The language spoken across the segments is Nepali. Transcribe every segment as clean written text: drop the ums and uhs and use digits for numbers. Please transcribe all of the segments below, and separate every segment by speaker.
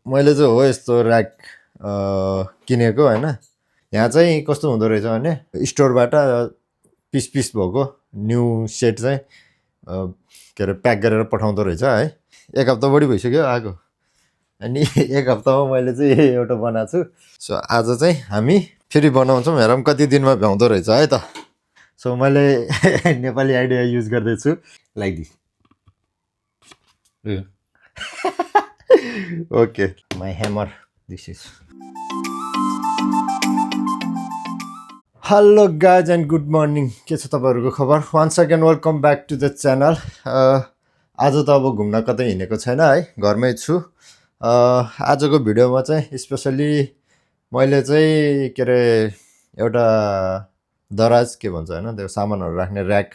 Speaker 1: मैले चाहिँ हो यस्तो ऱ्याक किनेको हैन। यहाँ चाहिँ कस्तो हुँदो रहेछ भने स्टोरबाट पिस पिस भएको न्यू सेट चाहिँ के अरे प्याक गरेर पठाउँदो रहेछ है। एक हप्ता बढी भइसक्यो आएको अनि एक हप्तामा मैले चाहिँ एउटा बनाएको छु। सो आज चाहिँ हामी फेरि बनाउँछौँ, हेरौँ कति दिनमा भ्याउँदो रहेछ है त। सो मैले नेपाली आइडिया युज गर्दैछु like this. Okay my hammer this is. Hello guys and good morning, के छ तपाईँहरूको खबर? Once again welcome back to the channel. आज त अब घुम्न कतै हिँडेको छैन है, घरमै छु। आजको भिडियोमा चाहिँ स्पेसली मैले चाहिँ के अरे एउटा दराज के भन्छ होइन, त्यो सामानहरू राख्ने ऱ्याक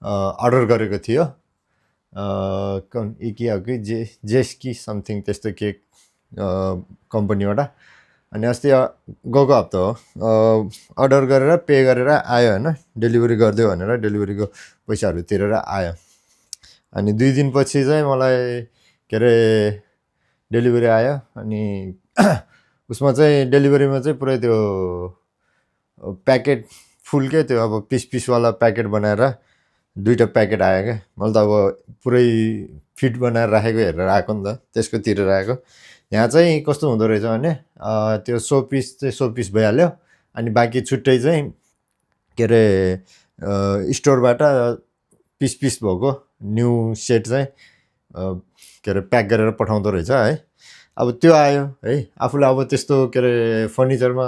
Speaker 1: अर्डर गरेको थियो। इकी हो कि जेस्की समथिङ त्यस्तो के कम्पनीबाट। अनि अस्ति गएको हप्ता हो अर्डर गरेर पे गरेर आयो होइन, डेलिभरी गरिदियो भनेर डेलिभरीको पैसाहरू तिरेर आयो। अनि 2 दिनपछि चाहिँ मलाई के अरे डेलिभरी आयो। अनि उसमा चाहिँ डेलिभरीमा चाहिँ पुरै त्यो प्याकेट फुल के त्यो अब पिस पिसवाला प्याकेट बनाएर 2टा प्याकेट आयो क्या। मैले त अब पुरै फिट बनाएर राखेको हेरेर आएको नि त, त्यसको तिरेर आएको। यहाँ चाहिँ कस्तो हुँदो रहेछ भने त्यो सो पिस भइहाल्यो। अनि बाँकी छुट्टै चाहिँ के अरे स्टोरबाट पिस पिस भएको न्यू सेट चाहिँ के अरे प्याक गरेर पठाउँदो रहेछ है। अब त्यो आयो है। आफूलाई अब त्यस्तो के अरे फर्निचरमा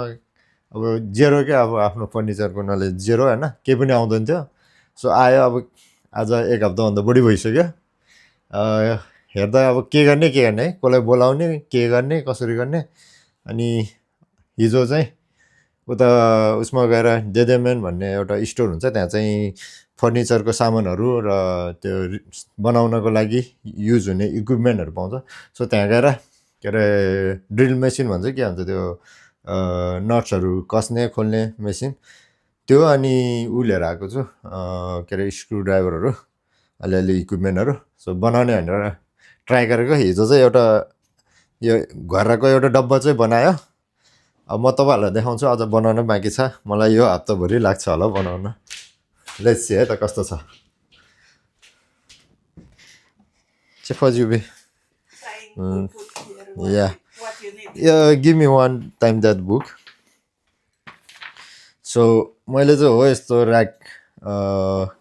Speaker 1: अब जेरो क्या, अब आफ्नो फर्निचरको नलेज जेरो होइन, केही पनि आउँदैन थियो। सो आयो अब आज एक हप्ताभन्दा बढी भइसक्यो। हेर्दा अब के गर्ने है, कसलाई बोलाउने, के गर्ने, कसरी गर्ने। अनि हिजो चाहिँ उता उसमा गएर देदेमेन भन्ने एउटा स्टोर हुन्छ, त्यहाँ चाहिँ फर्निचरको सामानहरू र त्यो बनाउनको लागि युज हुने इक्विपमेन्टहरू पाउँछ। सो त्यहाँ गएर के अरे ड्रिल मेसिन भन्छ के भन्छ त्यो नट्सहरू कसने खोल्ने मेसिन त्यो, अनि ऊ लिएर आएको छु के अरे स्क्रु ड्राइभरहरू, अलिअलि इक्विपमेन्टहरू। सो बनाउने भनेर ट्राई गरेको। हिजो चाहिँ एउटा यो घरको एउटा डब्बा चाहिँ बनायो। अब म तपाईँहरूलाई देखाउँछु, अझ बनाउन बाँकी छ। मलाई यो हप्ताभरि लाग्छ होला बनाउन। लेट्स सी है त कस्तो छ। Chifajubi. Yeah. Give me one time that book. So मैले चाहिँ हो यस्तो ऱ्याक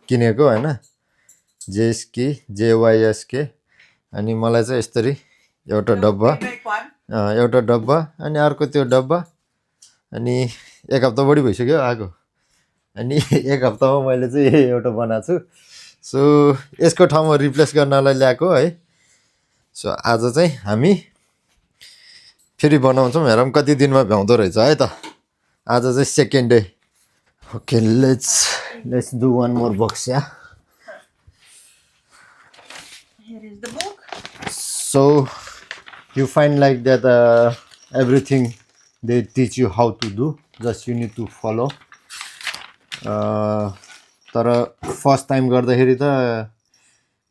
Speaker 1: किनेको होइन, जेएसके JYSK। अनि मलाई चाहिँ यसरी एउटा डब्बा अनि अर्को त्यो डब्बा। अनि एक हप्ता बढी भइसक्यो आएको। अनि एक हप्तामा मैले चाहिँ एउटा बनाएको छु। सो यसको ठाउँमा रिप्लेस गर्नलाई ल्याएको है। सो आज चाहिँ हामी फेरि बनाउँछौँ, हेरौँ कति दिनमा भ्याउँदो रहेछ है त। आज चाहिँ second day. Okay let's do one more box, yeah.
Speaker 2: Here is the book.
Speaker 1: So you find like that everything they teach you how to do, just you need to follow. तर फर्स्ट टाइम गर्दाखेरि त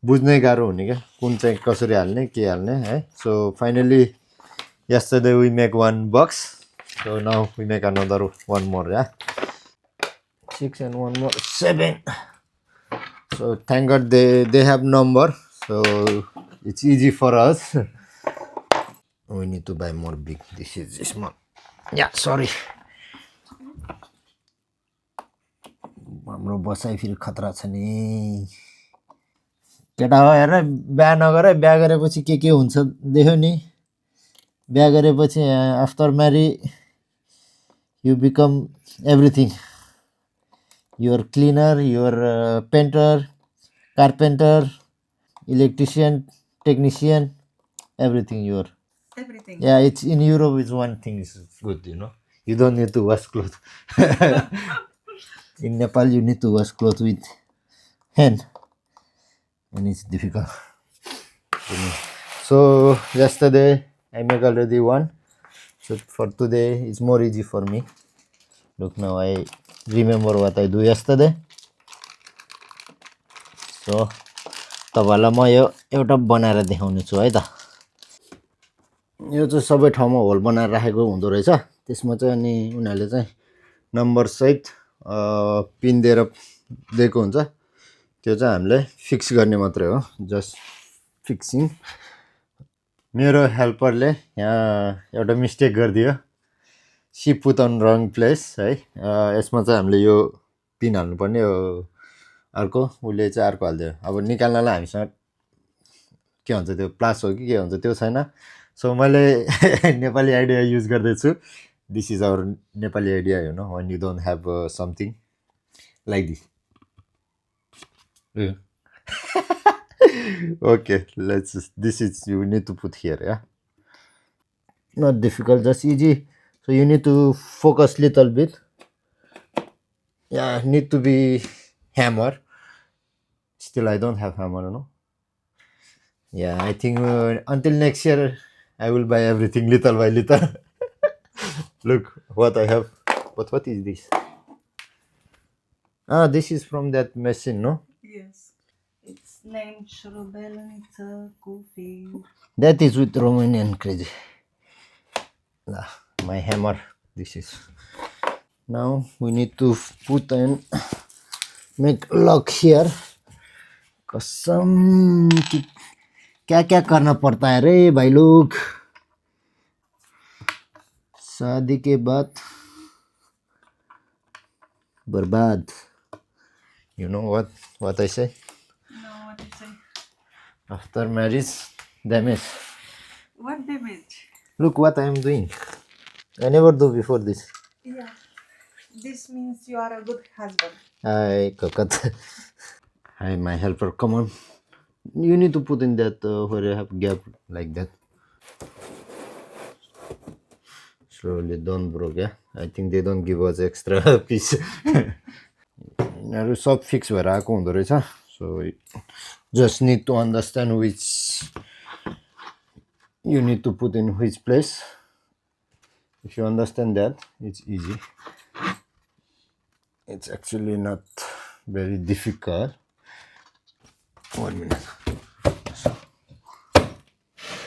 Speaker 1: बुझ्नै गाह्रो हुने क्या, कुन चाहिँ कसरी हाल्ने के हाल्ने है। So finally yesterday we make one box, so now we make another one more, yeah. 6 and one more 7. So thank God they have number, so it's easy for us. We need to buy more big. This is small. Yeah, sorry. हाम्रो बसाइ फेरि खतरा छ नि केटा हो। हेर बिहा नगर, बिहा गरेपछि के हुन्छ देख्यो नि। बिहा गरेपछि after marry you become everything. You're cleaner, you're painter, carpenter, electrician, technician, everything you are.
Speaker 2: Everything.
Speaker 1: Yeah, it's in Europe is one thing is good, you know. You don't need to wash clothes. In Nepal you need to wash clothes with hand and it's difficult. So yesterday I make already one. So for today it's more easy for me. Look, now I remember what I do yesterday. So, तपाईहरुलाई म यो एउटा बनाएर देखाउने छु है त। यो चाहिँ सबै ठाउँमा होल बनाएर राखेको हुँदो रहेछ। त्यसमा चाहिँ अनि उनीहरूले चाहिँ नम्बर सहित पिन दिएर दिएको हुन्छ। त्यो चाहिँ हामीले फिक्स गर्ने मात्रै हो, जस्ट फिक्सिङ। मेरो हेल्परले यहाँ एउटा मिस्टेक गरिदियो, C put on wrong place है। यसमा चाहिँ हामीले यो पिन हाल्नुपर्ने हो अर्को, उसले चाहिँ अर्को हालिदियो। अब निकाल्नलाई हामीसँग के भन्छ त्यो प्लास हो कि के भन्छ त्यो छैन। सो मैले नेपाली आइडिया युज गर्दैछु। This is our Nepali idea, you know, when you don't have something like this. Okay, this is, you need to put here, yeah. Not difficult, just easy. So you need to focus little bit. Yeah, need to be hammer. Still I don't have hammer, no. Yeah, I think until next year I will buy everything little by little. Look what I have. But what is this? Ah, this is from that machine, no?
Speaker 2: Yes. It's named Shrubel and it's a coffee.
Speaker 1: That is with Romanian crazy. My hammer. This is. Now we need to put and make lock here. कसम कि क्या क्या करना पड़ता है रे भाई लोग शादी के बाद बर्बाद. You know what I say?
Speaker 2: No, what did you say?
Speaker 1: After marriage, damage.
Speaker 2: What damage?
Speaker 1: Look what I am doing. I never do before this.
Speaker 2: Yeah. This means you are a good husband.
Speaker 1: Hi, Kakat. Hi, my helper. Come on. You need to put in that where you have gap like that. Slowly, don't broke, yeah? I think they don't give us extra piece. यिनीहरू सब फिक्स भएर आएको हुँदो रहेछ. So just need to understand which you need to put in which place. If you understand that, it's easy. It's actually not very difficult. 1 minute.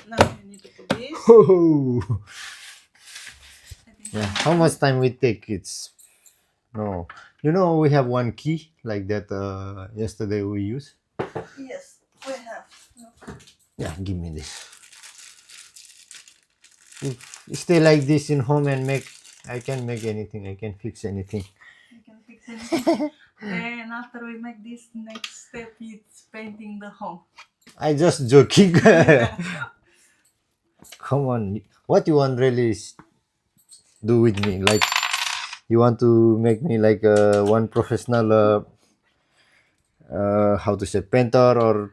Speaker 2: Now you need to put this.
Speaker 1: Yeah, how much time we take? It's no. You know, we have one key like that yesterday we used.
Speaker 2: Yes, we have. Look.
Speaker 1: Yeah, give me this. If you stay like this in home and make, I can make anything. I can fix anything.
Speaker 2: You can fix anything. Then after we make this, next step is painting the home.
Speaker 1: I just joking. Come on, what you want really do with me? Like, you want to make me like one professional how to say, painter, or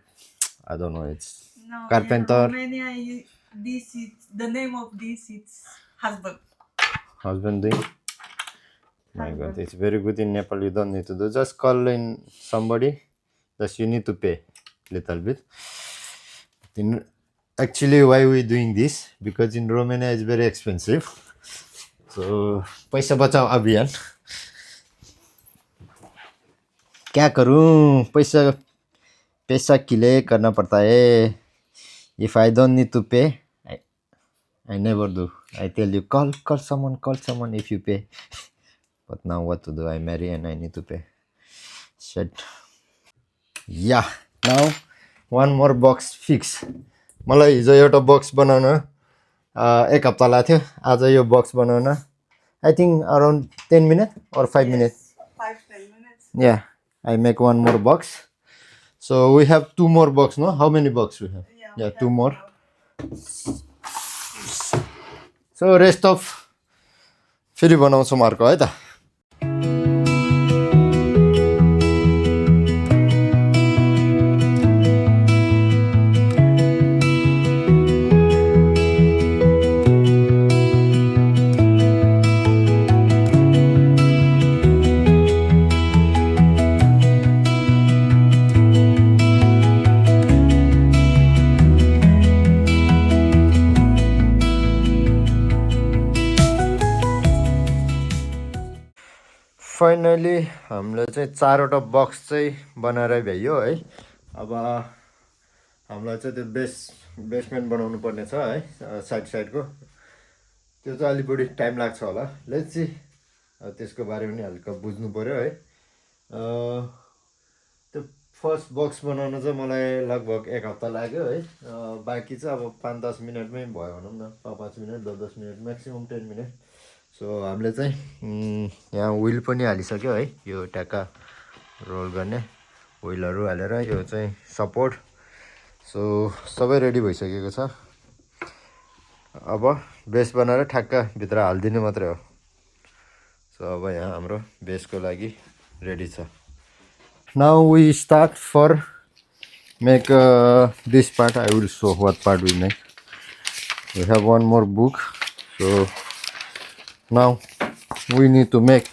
Speaker 1: I don't know, it's
Speaker 2: No,
Speaker 1: carpenter.
Speaker 2: in Romania, this is the name of this. It's husband.
Speaker 1: Husband doing. My God, it's very good in Nepal. You don't need to do, just call in somebody. Just you need to pay little bit. Actually, why we doing this? Because in Romania it's very expensive. So पैसा बचाओ अभियान. क्या करूं, पैसा के लिए करना पड़ता है. If I don't need to pay, I never do. I tell you, call someone if you pay. But now what to do? I marry and I need to pay. Shit. Yeah. Now one more box fix. मलाई हिजो एउटा बक्स बनाउन 1 हप्ता लाग्थ्यो. आज यो बक्स बनाउन I think around 10 minutes or 5 minutes.
Speaker 2: 5-10 minutes.
Speaker 1: Yeah, I make one more box. So we have 2 more box, no? How many box we have? Yeah, 2 more. So rest of फेरि बनाउँछौँ अर्को है त. फाइनली हामीले चाहिँ 4वटा बक्स चाहिँ बनाएर भ्याइयो है. अब हामीलाई चाहिँ त्यो बेस बेसमेन्ट बनाउनु पर्ने छ है साइडको त्यो चाहिँ अलिक बढी टाइम लाग्छ होला लेट्स सी त्यसको बारेमा पनि हल्का बुझ्नु पर्यो है त्यो फर्स्ट बक्स बनाउन चाहिँ मलाई लगभग 1 हप्ता लाग्यो है बाँकी चाहिँ अब 5-10 मिनटमै भयो भनौँ न 5 minute 10 minute maximum 10 minute so हामीले चाहिँ यहाँ विल पनि हालिसक्यो है यो ट्याक्का रोल गर्ने विलहरू हालेर यो चाहिँ सपोर्ट सो सबै रेडी भइसकेको छ अब बेस बनाएर ठ्याक्क भित्र हालिदिनु मात्रै हो सो अब यहाँ हाम्रो बेसको लागि रेडी छ now we start for make this part I will so what part we make we have one more book so now we need to make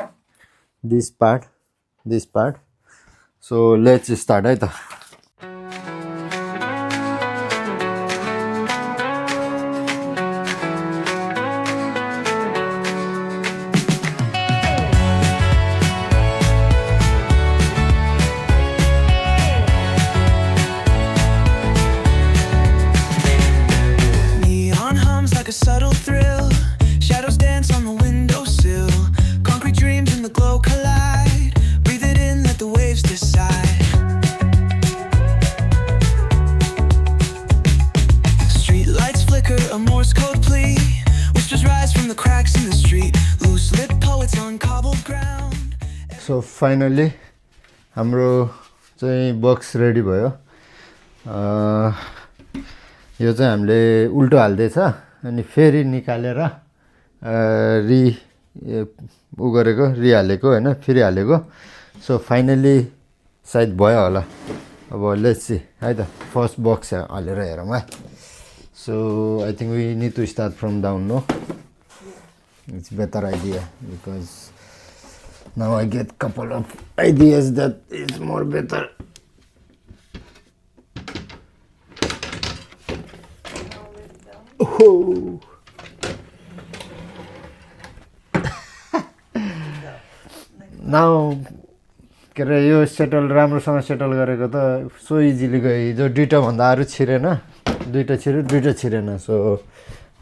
Speaker 1: this part so let's start है त सो फाइनली हाम्रो चाहिँ बक्स रेडी भयो यो चाहिँ हामीले उल्टो हाल्दैछ अनि फेरि निकालेर गरेको रिहालेको हैन फेरि हालेको सो फाइनली सायद भयो होला अब लेट्स सी है त फर्स्ट बक्स हालेर हेरौँ है so I think we need to start from down no it's better idea because now I get couple of ideas that is more better. Oh. Now के अरे यो सेटल राम्रोसँग सेटल गरेको त सो इजिली गयो जो दुईटा भन्दा अरु छिरेन दुईटा छिरेन सो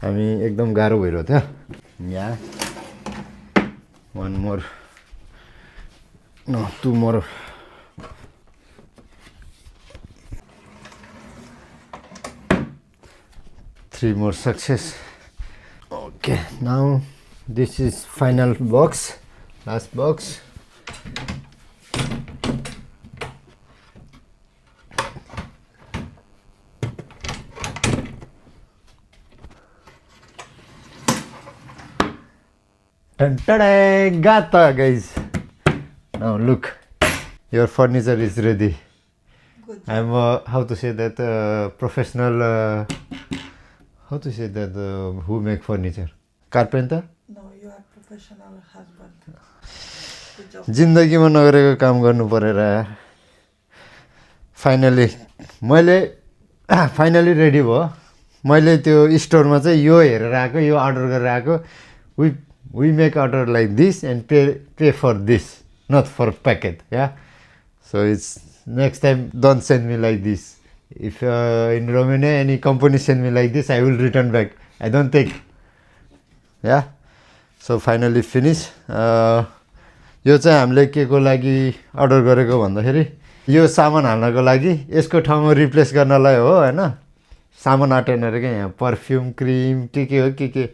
Speaker 1: हामी एकदम गाह्रो भइरहेको थियो यहाँ one more no 2 more 3 more success okay now this is final box last box ta-da, got it guys. Now look, your furniture is ready.
Speaker 2: Good.
Speaker 1: I'm how to say that professional. How to say that who make furniture? Carpenter?
Speaker 2: No, you are professional husband. Good job.
Speaker 1: जिन्दगीमा नगरेको काम गर्नु परेर फाइनली रेडी भयो मैले त्यो स्टोरमा चाहिँ यो हेरेर आएको यो अर्डर गरेर आएको we make order like this and pay for this not for packet yeah so it's next time don't send me like this if in Romania any company send me like this I will return back I don't take yeah so finally finish यो चाहिँ हामीले के को लागि अर्डर गरेको भन्दाखेरि यो सामान हाल्नको लागि यसको ठाउँमा रिप्लेस गर्नलाई हो हैन सामान आटेन रे के यहाँ परफ्युम क्रीम के हो के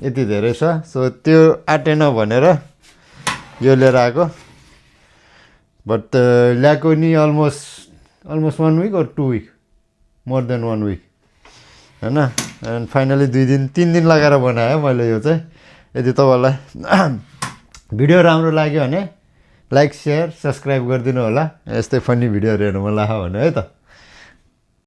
Speaker 1: यति धेरै छ सो त्यो आटेन भनेर यो लिएर आएको बट ल्याएको नि almost 1 week or 2 week more than 1 week हैन एन्ड फाइनली 3 दिन लगाएर बनाएँ मैले यो चाहिँ यदि तपाईलाई भिडियो राम्रो लाग्यो भने लाइक शेयर सब्स्क्राइब गरिदिनु होला यस्तै फनी भिडियोहरु हेर्न मन लाग्यो भने है त